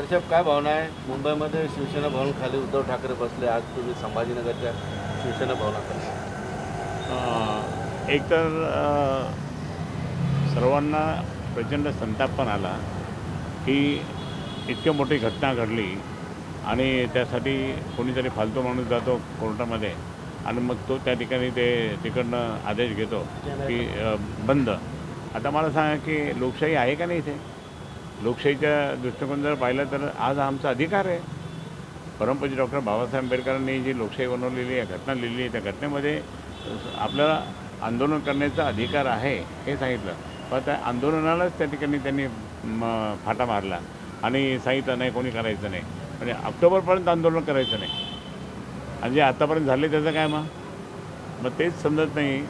दर्शक काय भावना आहे? मुंबईमध्ये शिवसेना भवन खाली उद्धव ठाकरे बसले, आज तुम्ही संभाजीनगरच्या शिवसेना भवनात. एकतर सर्वांना प्रचंड संताप पण आला की इतकी मोठी घटना घडली आणि त्यासाठी कोणीतरी फालतू माणूस जातो कोर्टामध्ये आणि मग तो त्या ठिकाणी ते तिकडनं आदेश घेतो की बंद. आता मला सांगा की लोकशाही आहे का नाही इथे? लोकशाहीच्या दृष्टिकोन जर पाहिलं तर आज आमचा अधिकार आहे. परमपूज्य डॉक्टर बाबासाहेब आंबेडकरांनी जी लोकशाही बनवलेली आहे, घटना लिहिली आहे, त्या घटनेमध्ये आपल्याला आंदोलन करण्याचा अधिकार आहे हे सांगितलं. पण त्या आंदोलनालाच त्या ठिकाणी त्यांनी फाटा मारला आणि सांगितलं नाही कोणी करायचं नाही, म्हणजे ऑक्टोबरपर्यंत आंदोलन करायचं नाही. आणि जे आतापर्यंत झाले त्याचं काय मग तेच समजत नाही.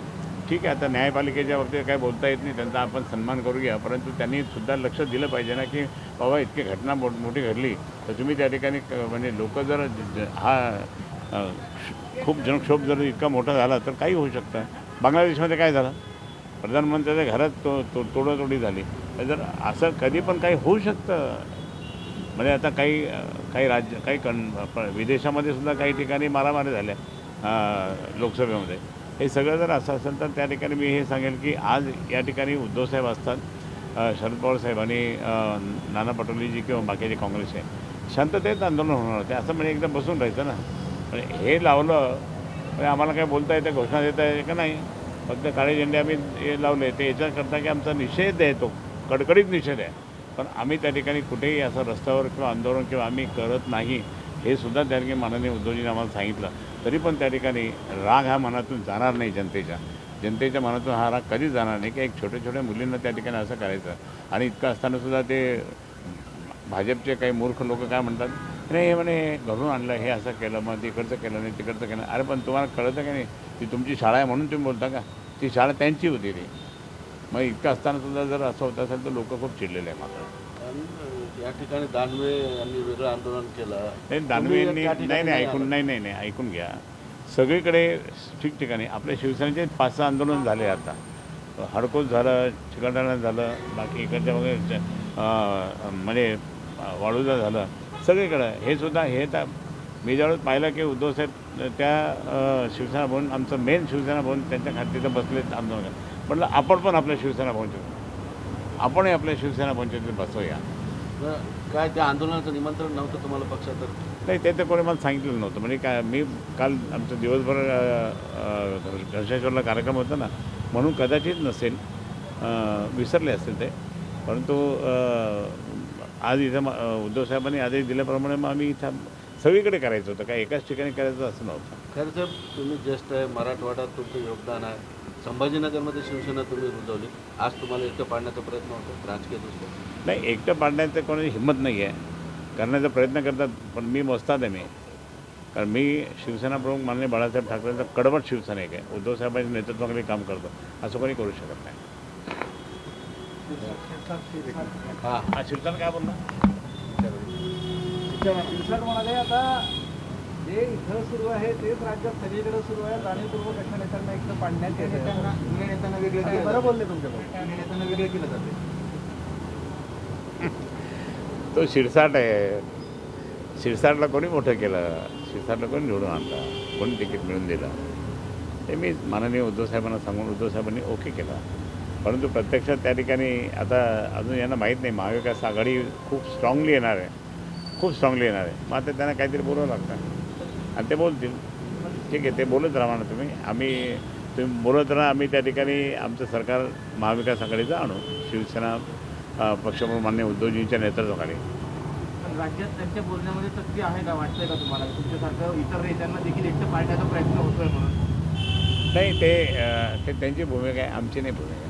ठीक आहे, आता न्यायपालिकेच्या बाबतीत काय बोलता येत नाही, त्यांचा आपण सन्मान करूया, परंतु त्यांनी सुद्धा लक्ष दिलं पाहिजे ना की बाबा इतकी घटना मोठी घडली तर तुम्ही त्या ठिकाणी म्हणजे लोक जर खूप जनक्षोभ जर इतका मोठा झाला तर काही होऊ शकतं. बांगलादेशमध्ये काय झालं? प्रधानमंत्र्याच्या घरात तोडातोडी झाली. जर असं कधी पण काही होऊ शकतं. म्हणजे आता काही राज्य विदेशामध्ये सुद्धा काही ठिकाणी मारामारी झाल्या लोकसभेमध्ये. हे सगळं जर असं असेल तर त्या ठिकाणी मी हे सांगेल की आज या ठिकाणी उद्धवसाहेब असतात, शरद पवार साहेब आणि नाना पटोलेजी किंवा बाकीचे काँग्रेस आहे, शांततेत आंदोलन होणार होते. असं म्हणजे एकदा बसून राहायचं ना. म्हणजे हे लावलं म्हणजे आम्हाला काय बोलता येतं, घोषणा देता येते का नाही? फक्त काळे झेंडे आम्ही हे लावले ते याच्याकरता की आमचा निषेध आहे, तो कडकडीत निषेध आहे. पण आम्ही त्या ठिकाणी कुठेही असं रस्त्यावर किंवा आंदोलन किंवा आम्ही करत नाही हे सुद्धा त्या ठिकाणी माननीय उद्धवजींनी आम्हाला सांगितलं. तरी पण त्या ठिकाणी राग हा मनातून जाणार नाही. जनतेच्या मनातून हा राग कधीच जाणार नाही की एक छोट्या मुलींना त्या ठिकाणी असं करायचं. आणि इतकं असतानासुद्धा ते भाजपचे काही मूर्ख लोक काय म्हणतात, नाही हे म्हणे घरून आणलं, हे असं केलं, मग तिकडचं केलं नाही तिकडचं केलं. अरे पण तुम्हाला कळतं का नाही? ती तुमची शाळा आहे म्हणून तुम्ही बोलता का? ती शाळा त्यांची होती ती. मग इतकं असतानासुद्धा जर असं होत असेल तर लोक खूप चिडलेले आहे मात्र. या ठिकाणी दानवे यांनी वेगळं आंदोलन केलं. नाही, दानवेंनी नाही ऐकून घ्या. सगळीकडे ठिकठिकाणी आपल्या शिवसेनेचे 5-6 आंदोलन झाले. आता हडकोच झालं, चिकलठाणा झालं, बाकी इकडच्या वगैरे म्हणजे वाळूजा झालं, सगळीकडं हे सुद्धा. हे तर मी ज्यावेळेस पाहिलं की उद्धवसाहेब त्या शिवसेना भवन, आमचं मेन शिवसेना भवन त्यांच्या खात्याचं बसलेत आंदोलन. म्हटलं आपण पण आपल्या शिवसेना भवनच्या आपणही आपल्या शिवसेना भवनच्या बसवूया. काय त्या आंदोलनाचं निमंत्रण नव्हतं तुम्हाला पक्षात? नाही, ते तर कोणी मला सांगितलं नव्हतं. म्हणजे काय, मी काल आमचं दिवसभर घनशेश्वरला कार्यक्रम होता ना, म्हणून कदाचित नसेल, विसरले असतील ते. परंतु आज इथं उद्धवसाहेबांनी आदेश दिल्याप्रमाणे मग आम्ही इथं सगळीकडे करायचं होतं, काय एकाच ठिकाणी करायचं असं नव्हतं. खरं तर तुम्ही ज्येष्ठ आहे, मराठवाड्यात तुमचं योगदान आहे. संभाजीनगरमध्ये शिवसेना तुम्ही रुजवली, आज तुम्हाला एकटं पाडण्याचा प्रयत्न होतो राजकीय दृष्ट्या? नाही, एकटं पाडण्याचं कोणाची हिंमत नाही आहे. करण्याचा प्रयत्न करतात, पण मी मोजतात आहे मी. कारण मी शिवसेना प्रमुख माननीय बाळासाहेब ठाकरेंचा कडवट शिवसैनिक आहे. उद्धवसाहेबांच्या नेतृत्वाखाली काम करतो, असं कोणी करू शकत नाही. हां, शिवसेना काय बोलणार? शिवसेना म्हणाले आता जे इथं सुरू आहे तेच राज्यात सगळीकडे सुरू आहे. जाणीवपूर्वक अशा नेत्यांना एकटं पाडण्यात येतं. वेगळे बरं बोलले तुमच्याकडे, नेत्यांना वेगळे केलं जाते. तो शिरसाट आहे. शिरसाटला कोणी मोठं केलं? शिरसाटला कोणी निवडून आणलं? कोणी तिकीट मिळून दिलं? हे मी माननीय उद्धवसाहेबांना सांगून उद्धवसाहेबांनी ओके केलं. परंतु प्रत्यक्षात त्या ठिकाणी आता अजून यांना माहीत नाही, महाविकास आघाडी खूप स्ट्रॉंगली येणार आहे. मग आता त्यांना काहीतरी बोलावं लागतं आणि ते बोलतील. ठीक आहे, ते बोलत राहा ना तुम्ही बोलत राहा. आम्ही त्या ठिकाणी आमचं सरकार महाविकास आघाडीचं आणू, शिवसेना पक्षप्रमुख माननीय उद्धवजींच्या नेतृत्वाखाली. पण राज्यात त्यांच्या बोलण्यामध्ये तथ्य आहे का? वाटतंय का तुम्हाला तुमच्यासारखं इतर नेत्यांना देखील एकटं पाडण्याचा प्रयत्न होतोय म्हणून? नाही, ते त्यांची भूमिका आहे, आमची नाही भूमिका.